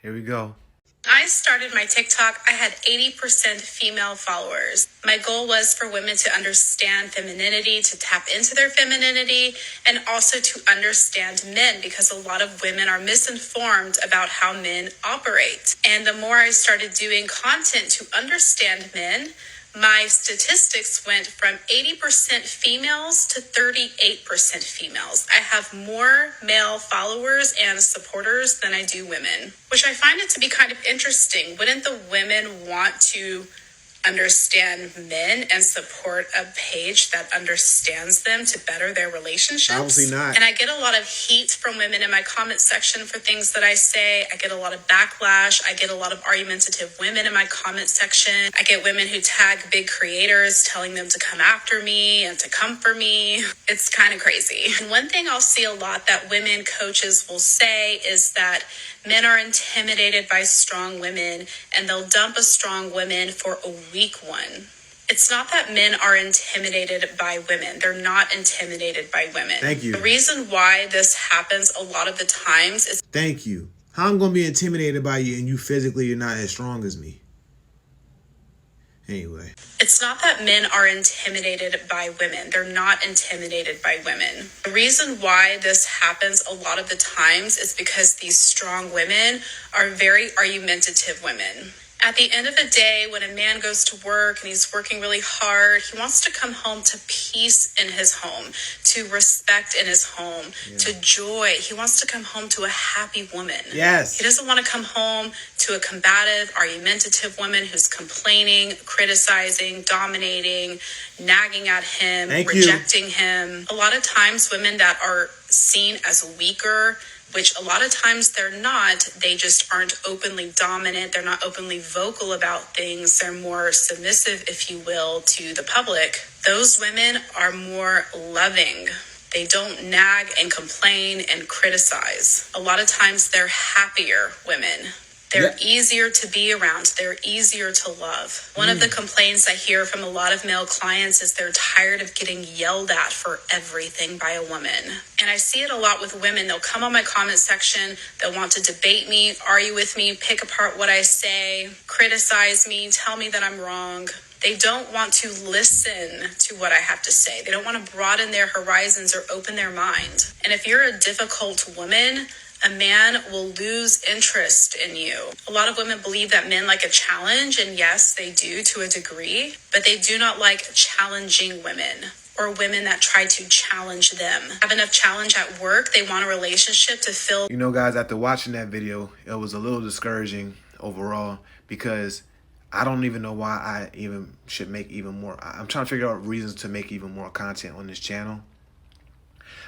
Here we go. I started my TikTok, I had 80% female followers. My goal was for women to understand femininity, to tap into their femininity, and also to understand men because a lot of women are misinformed about how men operate. And the more I started doing content to understand men, my statistics went from 80% females to 38% females. I have more male followers and supporters than I do women, which I find it to be kind of interesting. Wouldn't the women want to understand men and support a page that understands them to better their relationships? Obviously not. And I get a lot of heat from women in my comment section for things that I say. I get a lot of backlash. I get a lot of argumentative women in my comment section. I get women who tag big creators telling them to come after me and to come for me. It's kind of crazy. And one thing I'll see a lot that women coaches will say is that men are intimidated by strong women and they'll dump a strong woman for a weak one. It's not that men are intimidated by women. They're not intimidated by women. Thank you. The reason why this happens a lot of the times is... Thank you. How I'm going to be intimidated by you and you physically you're not as strong as me? Anyway. It's not that men are intimidated by women. They're not intimidated by women. The reason why this happens a lot of the times is because these strong women are very argumentative women. At the end of the day, when a man goes to work and he's working really hard, he wants to come home to peace in his home, to respect in his home, to joy. He wants to come home to a happy woman. Yes. He doesn't want to come home to a combative, argumentative woman who's complaining, criticizing, dominating, nagging at him, rejecting him. A lot of times women that are seen as weaker, which a lot of times they're not, they just aren't openly dominant. They're not openly vocal about things. They're more submissive, if you will, to the public. Those women are more loving. They don't nag and complain and criticize. A lot of times they're happier women. They're easier to be around. They're easier to love. One of the complaints I hear from a lot of male clients is they're tired of getting yelled at for everything by a woman. And I see it a lot with women. They'll come on my comment section. They'll want to debate me, argue with me, pick apart what I say, criticize me, tell me that I'm wrong. They don't want to listen to what I have to say. They don't want to broaden their horizons or open their mind. And if you're a difficult woman, a man will lose interest in you. A lot of women believe that men like a challenge, and yes, they do to a degree, but they do not like challenging women or women that try to challenge them. Have enough challenge at work, they want a relationship to fill. You know, guys, after watching that video, it was a little discouraging overall because I don't even know why I even should make even more. I'm trying to figure out reasons to make even more content on this channel.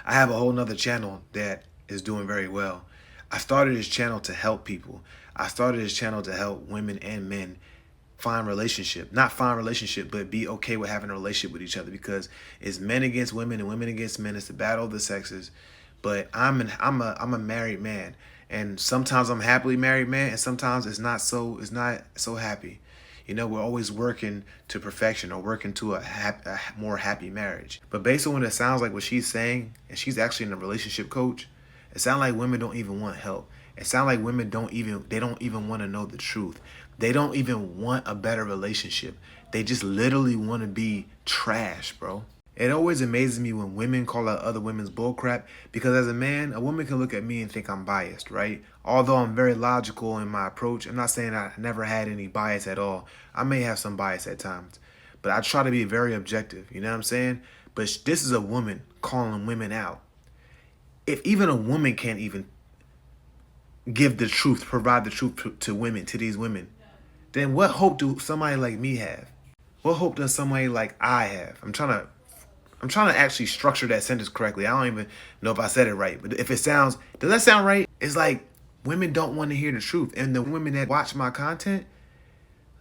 I have a whole nother channel that is doing very well. I started this channel to help people. I started this channel to help women and men find relationship. Not find relationship, but be okay with having a relationship with each other, because it's men against women and women against men. It's the battle of the sexes. But I'm a married man, and sometimes I'm happily married man, and sometimes it's not so happy. You know, we're always working to perfection or working to a more happy marriage. But based on what it sounds like, what she's saying, and she's actually a relationship coach, it sounds like women don't even want help. It sounds like women don't even want to know the truth. They don't even want a better relationship. They just literally want to be trash, bro. It always amazes me when women call out other women's bullcrap, because as a man, a woman can look at me and think I'm biased, right? Although I'm very logical in my approach, I'm not saying I never had any bias at all. I may have some bias at times, but I try to be very objective, you know what I'm saying? But this is a woman calling women out. If even a woman can't even give the truth, provide the truth to women, to these women, then what hope do somebody like me have? What hope does somebody like I have? I'm trying to actually structure that sentence correctly. I don't even know if I said it right. But if it sounds, does that sound right? It's like women don't want to hear the truth. And the women that watch my content,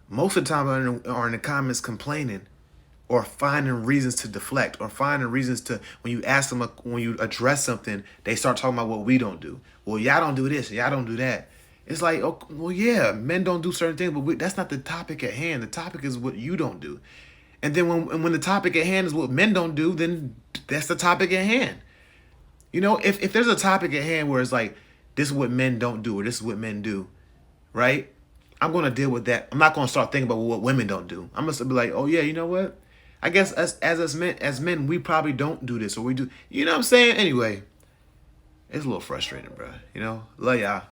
most of the time are in the comments complaining or finding reasons to deflect, or finding reasons to, when you ask them, when you address something, they start talking about what we don't do. Well, y'all don't do this, y'all don't do that. It's like, oh, well, yeah, men don't do certain things, but that's not the topic at hand. The topic is what you don't do. And then when the topic at hand is what men don't do, then that's the topic at hand. You know, if there's a topic at hand where it's like, this is what men don't do, or this is what men do, right? I'm gonna deal with that. I'm not gonna start thinking about what women don't do. I'm gonna be like, oh yeah, you know what? I guess as men, we probably don't do this, or we do. You know what I'm saying? Anyway, it's a little frustrating, bro. You know, love y'all.